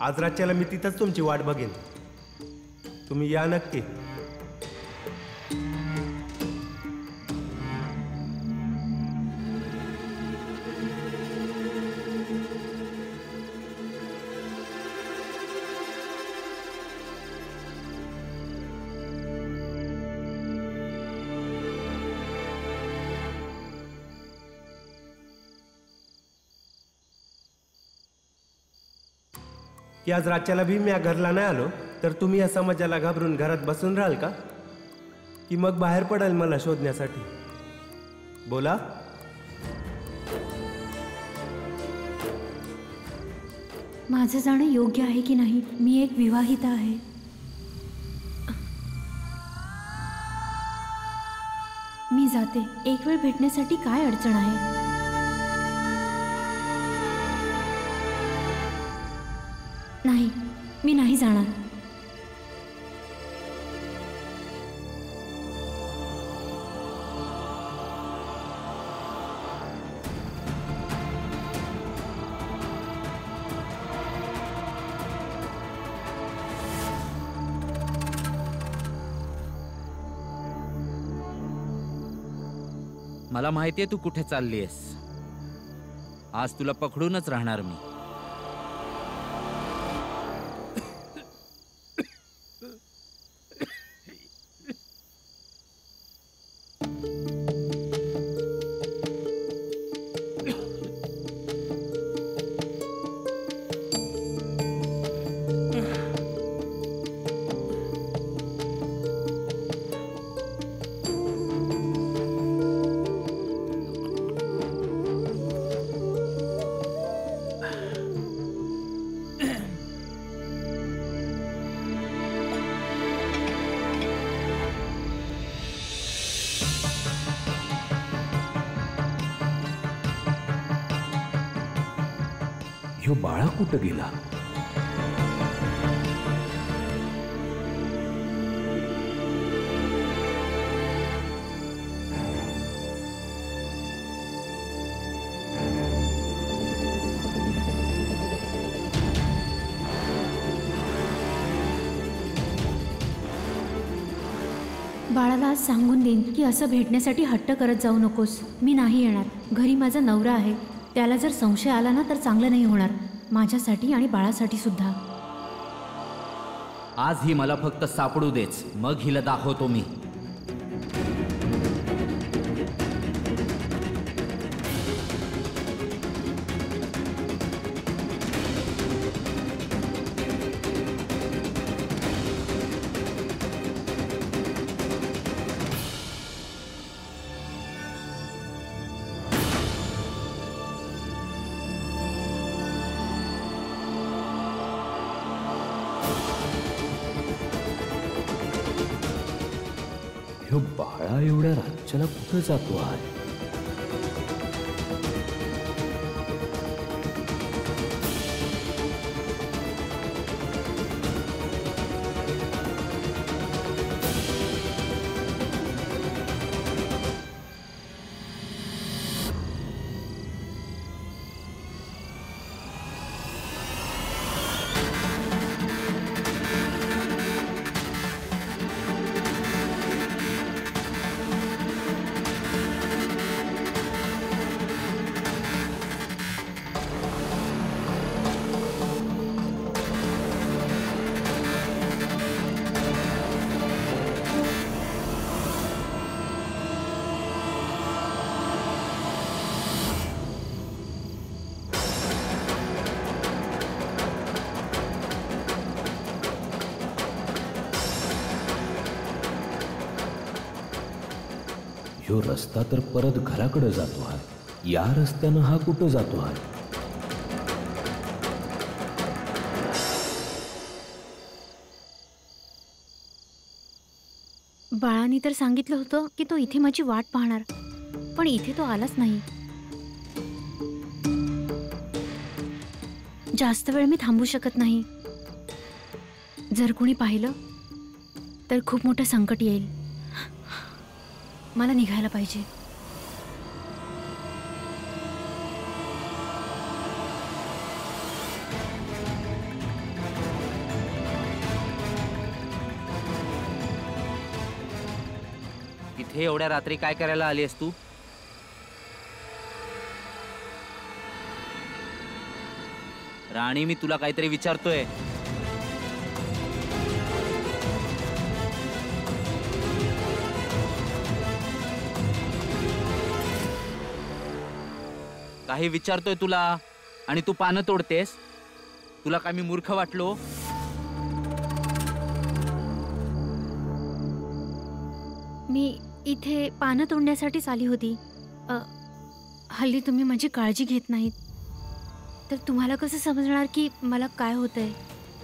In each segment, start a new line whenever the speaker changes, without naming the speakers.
आज रातच्याला मी तिथंच तुमची वाट बघेन. तुम्ही या नक्की. की आज रातच्याला भी मी घरला नाही आलो तर तुम्ही या समाजाला घाबरून घरात बसून राहाल का, की मग बाहेर पडाल मला शोधण्यासाठी? बोला.
माझं जाणं योग्य आहे की नाही? मी एक विवाहिता आहे. मी जाते. एक वेळ भेटण्यासाठी काय अडचण आहे? नाही, मी नाही जाणार.
मला माहितीये तू कुठे चाललीयस. आज तुला पकडूनच राहणार मी.
ह्यो बाळा कुठं गेला?
बाळाला आज सांगून देईन की असं भेटण्यासाठी हट्ट करत जाऊ नकोस. मी नाही येणार. घरी माझा नवरा आहे. त्याला जर संशय आला ना तर चांगलं नाही होणार, माझ्यासाठी आणि बाळासाठी सुद्धा.
आज ही मला फक्त सापडू देच, मग हिला दाखवतो मी.
ह्यो बाळा एवढ्या राज्याला कुठं जातो आहे? ह्यो रस्ता तर परत घराकडे जातो आहे. या रस्त्यानं हा कुठं जातो आहे?
बाळाने तर सांगितलं होतं की तो इथे माझी वाट पाहणार, पण इथे तो आलाच नाही. जास्त वेळ मी थांबू शकत नाही. जर कोणी पाहिलं तर खूप मोठं संकट येईल. मला निघायला पाहिजे.
इथे एवढ्या रात्री काय करायला आली आहेस तू? राणी, मी तुला काहीतरी विचारतोय. काही विचारतोय तुला आणि तू पानं तोडतेस. तुला काय मी मूर्ख वाटलो?
मी इथे पानं तोडण्यासाठीच आली होती. हल्ली तुम्ही माझी काळजी घेत नाहीत, तर तुम्हाला कसं समजणार की मला काय होतंय?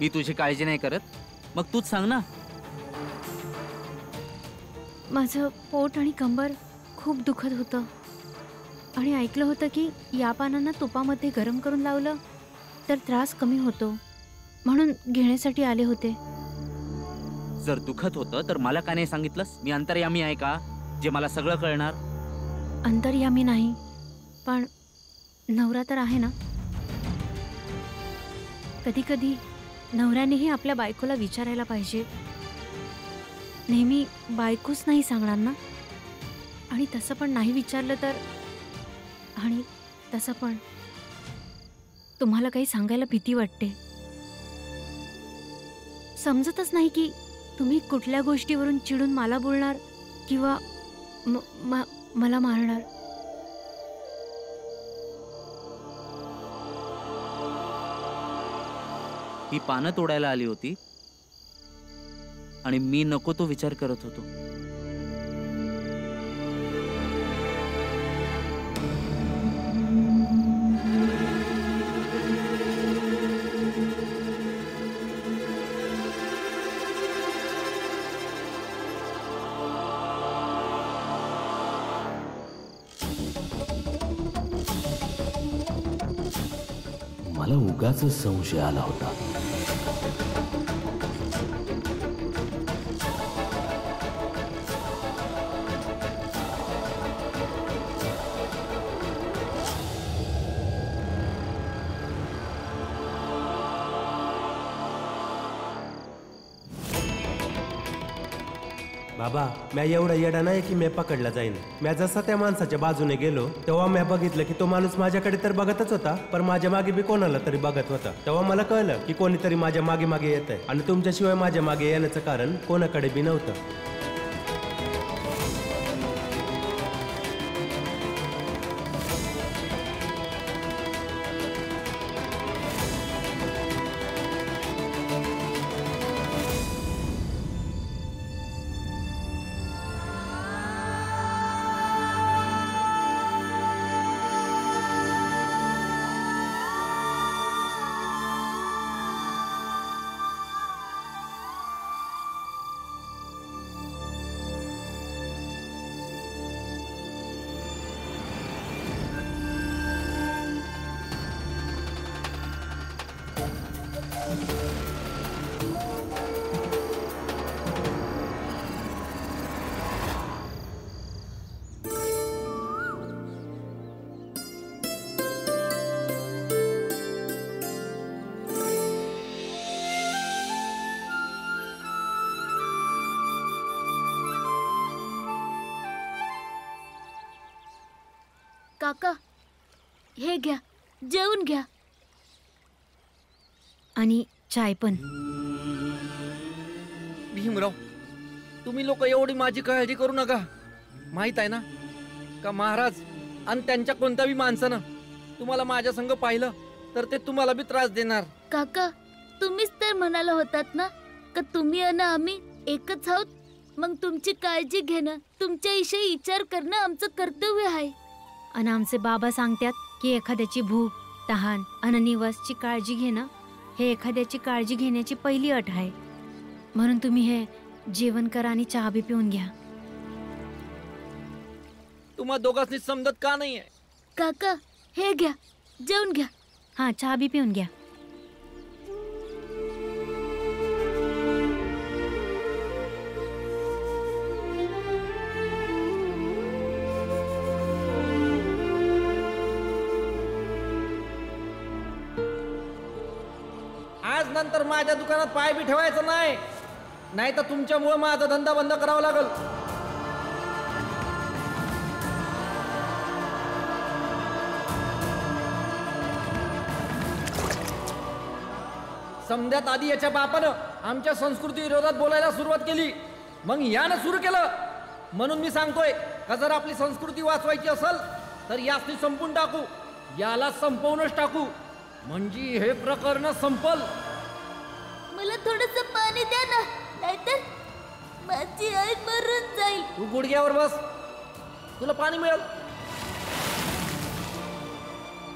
मी तुझी काळजी नाही करत, मग तूच सांग ना.
माझं पोट आणि कंबर खूप दुखत होतं आणि ऐकलं होतं की या पानांना तुपामध्ये गरम करून लावलं तर त्रास कमी होतो, म्हणून घेण्यासाठी आले होते.
जर दुखत होतं तर मला का नाही सांगितलंस? मी अंतर्यामी आहे का, जे मला सगळं कळणार?
अंतर्यामी नाही, पण नवरा तर आहे ना. कधी कधी नवऱ्यानेही आपल्या बायकोला विचारायला पाहिजे. नेहमी बायकोच नाही सांगणार ना. आणि तसं पण नाही विचारलं तर, आणि तसं पण तुम्हाला काही सांगायला भीती वाटते. समजतच नाही की तुम्ही कुठल्या गोष्टीवरून चिडून मला बोलणार किंवा मला मारणार.
ही पानं तोडायला आली होती आणि मी नको तो विचार करत होतो.
मला उगाच संशय आला होता.
बाबा, मी एवढा येडा नाही की मी पकडला जाईन. मी जसा त्या माणसाच्या बाजूने गेलो तेव्हा मी बघितलं की तो माणूस माझ्याकडे तर बघतच होता, पण माझ्या मागे बी कोणाला तरी बघत होता. तेव्हा मला कळलं की कोणीतरी माझ्या मागे मागे येत आहे आणि तुमच्याशिवाय माझ्या मागे येण्याचं कारण कोणाकडे बी नव्हतं.
काका, हे घ्या, जेवून घ्या. आणि चाय पण.
भीमराव, तुम्ही लोक एवढी माझी काळजी करू नका. माहित आहे ना का महाराज आणि त्यांच्या कोणत्याही माणसानं तुम्हाला माझ्या संग पाहिलं तर ते तुम्हाला बी त्रास देणार.
काका, तुम्हीच तर म्हणाला होतात ना का तुम्ही आणि आम्ही एकच आहोत. मग तुमची काळजी घेणं, तुमच्याविषयी विचार करणं आमचं कर्तव्य आहे.
आणि आमचे बाबा सांगतात की एखाद्याची भूक, तहान आणि निवासची काळजी घेणं हे एखाद्याची काळजी घेण्याची पहिली अट आहे. म्हणून तुम्ही हे जेवण करा आणि चहा बी पिऊन घ्या.
तुम्हा दोघांनी समजत का नाहीये?
काका, हे घ्या, जेवून घ्या.
हां, चहा बी पिऊन घ्या.
आज नंतर माझ्या दुकानात पाय बी ठेवायचं नाही, नाही तर तुमच्यामुळे माझा धंदा बंद करावा लागल. समध्यात आधी याच्या बापानं आमच्या संस्कृती विरोधात बोलायला सुरुवात केली, मग यानं सुरू केलं. म्हणून मी सांगतोय का जर आपली संस्कृती वाचवायची असेल तर यासनी संपून टाकू, याला संपवूनच टाकू, म्हणजे हे प्रकरण संपल.
मला थोडस पाणी द्या ना, नाहीतर माझी आई मरून जाईल.
तू गुडघ्यावर बस, तुला पाणी मिळेल.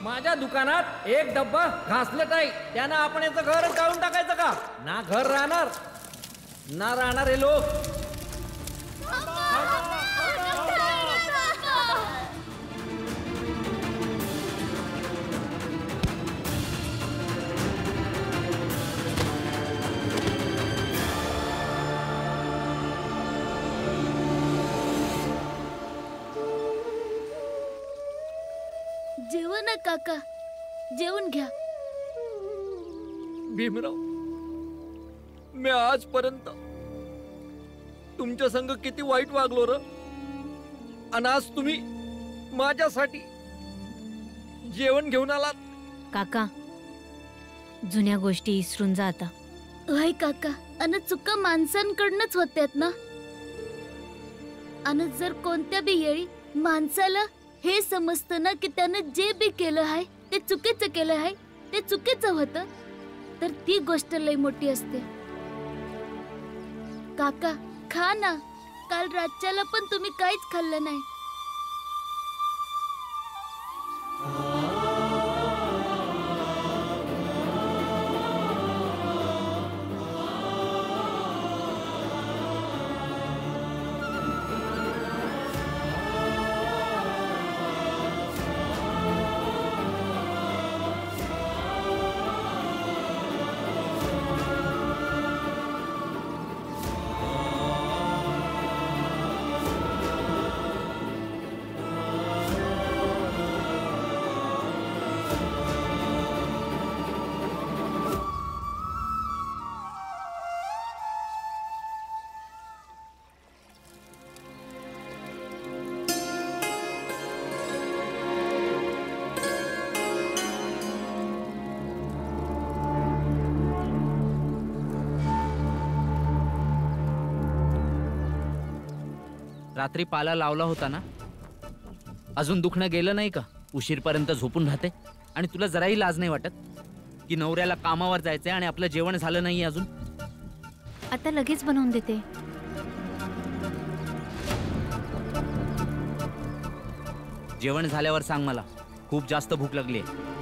माझ्या दुकानात एक डब्बा घासलेट आहे, त्यानं आपण याचं घर काढून टाकायचं का? ना घर राहणार ना राहणार हे लोक.
जेवा ना काका, जेवून घ्या.
भीमराव, मी आजपर्यंत तुमच्या संग किती वाईट वागलो र, आणि आज तुम्ही माझ्यासाठी जेवण घेऊन आलात.
काका, जुन्या गोष्टी विसरून जा आता.
होय काका, अन चुका माणसांकडनंच होत्यात ना. आणि जर कोणत्या बी वेळी माणसाला हे समजतं ना की त्यानं जे बी केलं आहे ते चुकीचं केलं आहे, ते चुकीचं होतं, तर ती गोष्ट लई मोठी असते. काका खा ना, काल रातच्याला पण तुम्ही काहीच खाल्लं नाही.
रात्री पाला लावला होता ना, अजून दुखणं गेलं नाही का? उशीरपर्यंत झोपून राहते आणि तुला जराही लाज नाही वाटत की नवऱ्याला कामावर जायचंय आणि आपलं जेवण झालं नाही अजून?
आता लगेच बनवून देते.
जेवण झाल्यावर सांग, मला खूप जास्त भूक लागली आहे.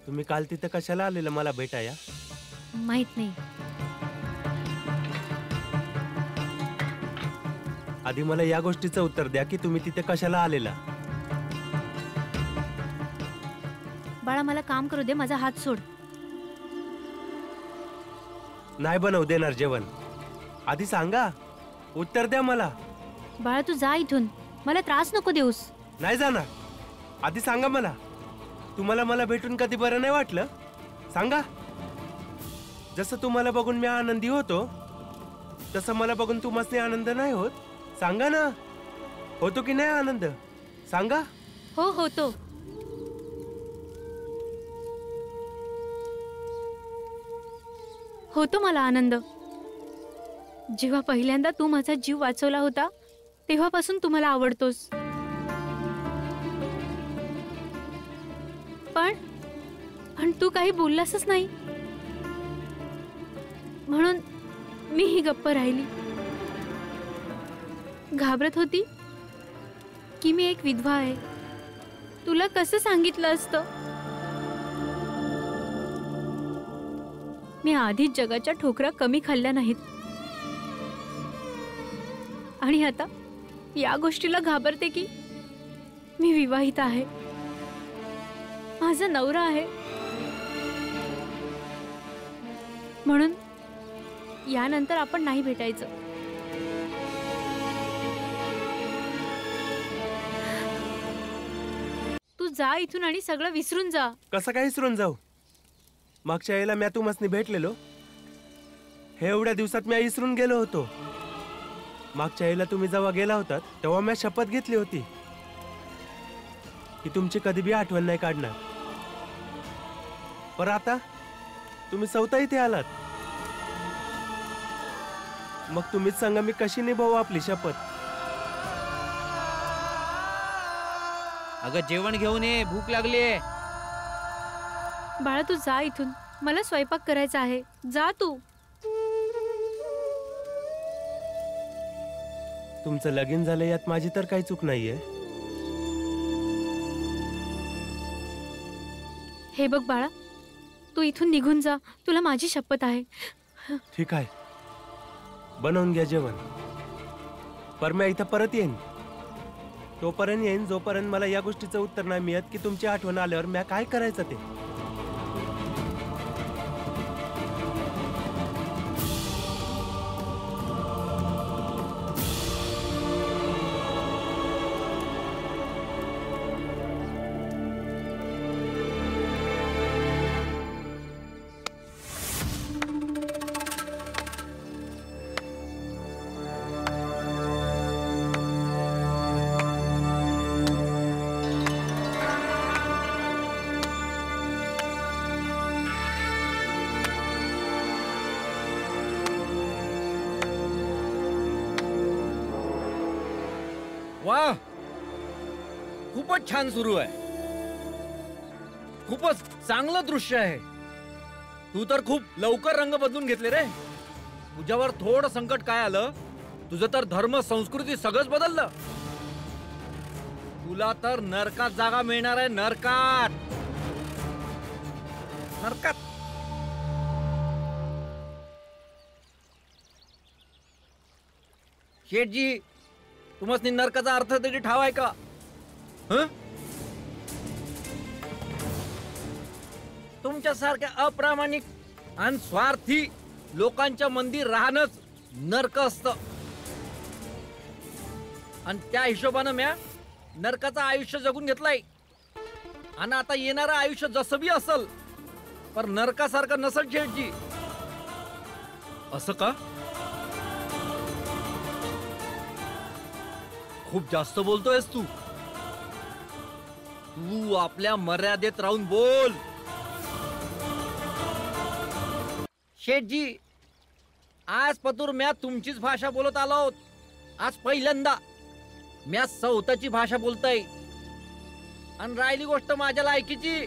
तुम्ही काल तिथं कशाला आलेलं मला भेटाया?
माहित नाही.
आधी मला या गोष्टीचं उत्तर द्या की तुम्ही तिथे कशाला आलेला?
बाळा, मला काम करू दे, माझा हात सोड.
नाही बनवू देणार जेवण. आधी सांगा, उत्तर द्या मला.
बाळा, तू जा इथून, मला त्रास नको देऊस.
नाही जाणार. आधी सांगा मला, तुम्हाला मला भेटून कधी बरं नाही वाटलं? सांगा. जसं तुम्हाला बघून मी आनंदी होतो तसं मला बघून तुम्हाला आनंद नाही होत? सांगा ना, होतो की नाही आनंद? सांगा.
हो, होतो. होतो मला आनंद. जेव्हा पहिल्यांदा तू माझा जीव वाचवला होता तेव्हापासून तू मला आवडतोस. पण तू काही बोललासच नाही, म्हणून मी ही गप्प राहिली. घाबरत होती की मी एक विधवा आहे. तुला कसं सांगितलं असतं? मी आधीच जगाच्या ठोकरा कमी खाल्ल्या नाहीत आणि आता या गोष्टीला घाबरते की मी विवाहित आहे, माझा नवरा आहे. म्हणून यानंतर आपण नाही भेटायचं. तू जा इथून आणि सगळं विसरून जा.
कसं काय विसरून जाऊ? मागच्या वेळेला मी तुम्हाला भेटलेलो, हे एवढ्या दिवसात मी विसरून गेलो होतो. मागच्या वेळेला तुम्ही जेव्हा गेला होतात तेव्हा मी शपथ घेतली होती की तुमची कधी बी आठवण नाही काढणार. पर आता तुम्ही स्वतः इथे आलात. मग तुम्हीच सांगा मी कशी निभावू आपली शपथ.
अगं जेवण घेऊन ये, भूक लागलीये.
बाळा तू जा इथून, मला स्वयंपाक करायचा आहे. जा तू.
तुमचं लगीन झालं यात माझी तर काही चूक नाहीये.
हे बघ बाळा, तू इथून निघून जा. तुला माझी शपथ आहे.
ठीक आहे, बनवून घ्या जेवण. पर मी इथं परत येईन. तोपर्यंत येईन जोपर्यंत मला या गोष्टीचं उत्तर नाही मिळत की तुमची आठवण आल्यावर मी काय करायचं ते.
वा, खूपच छान सुरू आहे. खूपच चांगलं दृश्य आहे. तू तर खूप लवकर रंग बदलून घेतले रे. तुझ्यावर थोडं संकट काय आलं, तुझं तर धर्म संस्कृती सगळंच बदललं. तुला तर नरकात जागा मिळणार आहे. नरकात नरकात. शेठजी, तुम्हाला नरकाचा अर्थ तरी ठाव आहे का? तुमच्यासारख्या अप्रामाणिक आणि स्वार्थी लोकांच्या मंदी राहणंच नरक असतं. आणि त्या हिशोबानं म्या नरकाचं आयुष्य जगून घेतलंय. आणि आता येणारं आयुष्य जसं बी असल, पण नरकासारखं नसल शेठजी. असं का? खूप जास्त बोलतोयस तू. तू आपल्या मर्यादेत राहून बोल. शेठजी, आज पतूर म्या तुमचीच भाषा बोलत आलो आहोत. आज पहिल्यांदा म्या स्वतःची भाषा बोलताय. आणि राहिली गोष्ट माझ्या लायकीची,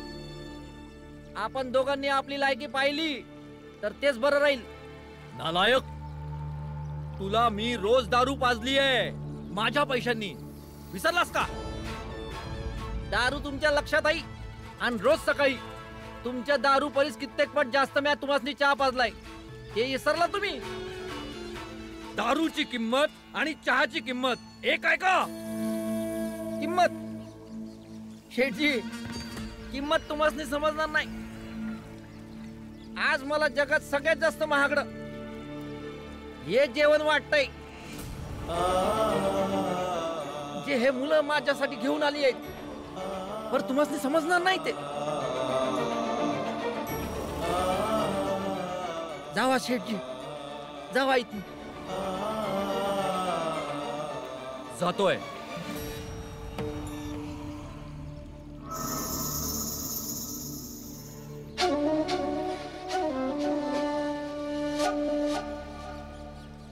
आपण दोघांनी आपली लायकी पाहिली तर तेच बरं राहील. नालायक, तुला मी रोज दारू पाजली आहे माझ्या पैशांनी. विसरलास का? दारू तुमच्या लक्षात आहे. आणि रोज सकाळी तुमच्या दारू परीस कित्येक पट जास्त म्या तुम्हाला चहा पाजलाय. हे विसरला तुम्ही? दारूची किंमत आणि चहाची किंमत एक आहे का? किंमत शेठजी, किंमत तुम्हाला समजणार नाही. आज मला जगात सगळ्यात जास्त महागडं हे जेवण वाटतंय, जे हे मुलं माझ्यासाठी घेऊन आली आहेत. पर तुम्हाला समजणार नाही ते. जावा शेठजी, जावा इथून. जातोय.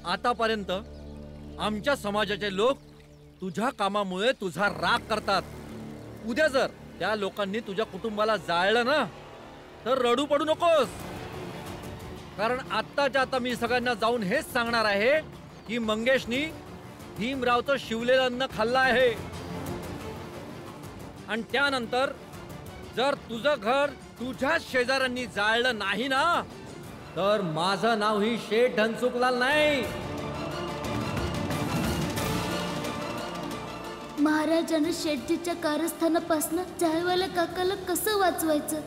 आतापर्यंत आमच्या समाजाचे लोक तुझ्या कामामुळे तुझा राग करतात. उद्या जर त्या लोकांनी तुझ्या कुटुंबाला जाळलं ना, तर रडू पडू नकोस. कारण आत्ताच्या आता मी सगळ्यांना जाऊन हेच सांगणार आहे की मंगेशनी भीमरावचं शिवलेलं अन्न खाल्लं आहे. आणि त्यानंतर जर तुझं घर तुझ्या शेजाऱ्यांनी जाळलं नाही ना, तर माझं नाव ही शेठ धनसुखलाल नाही.
महाराजांना शेठजीच्या कारस्थानापासून चायवाल्या काकाला कसं वाचवायचं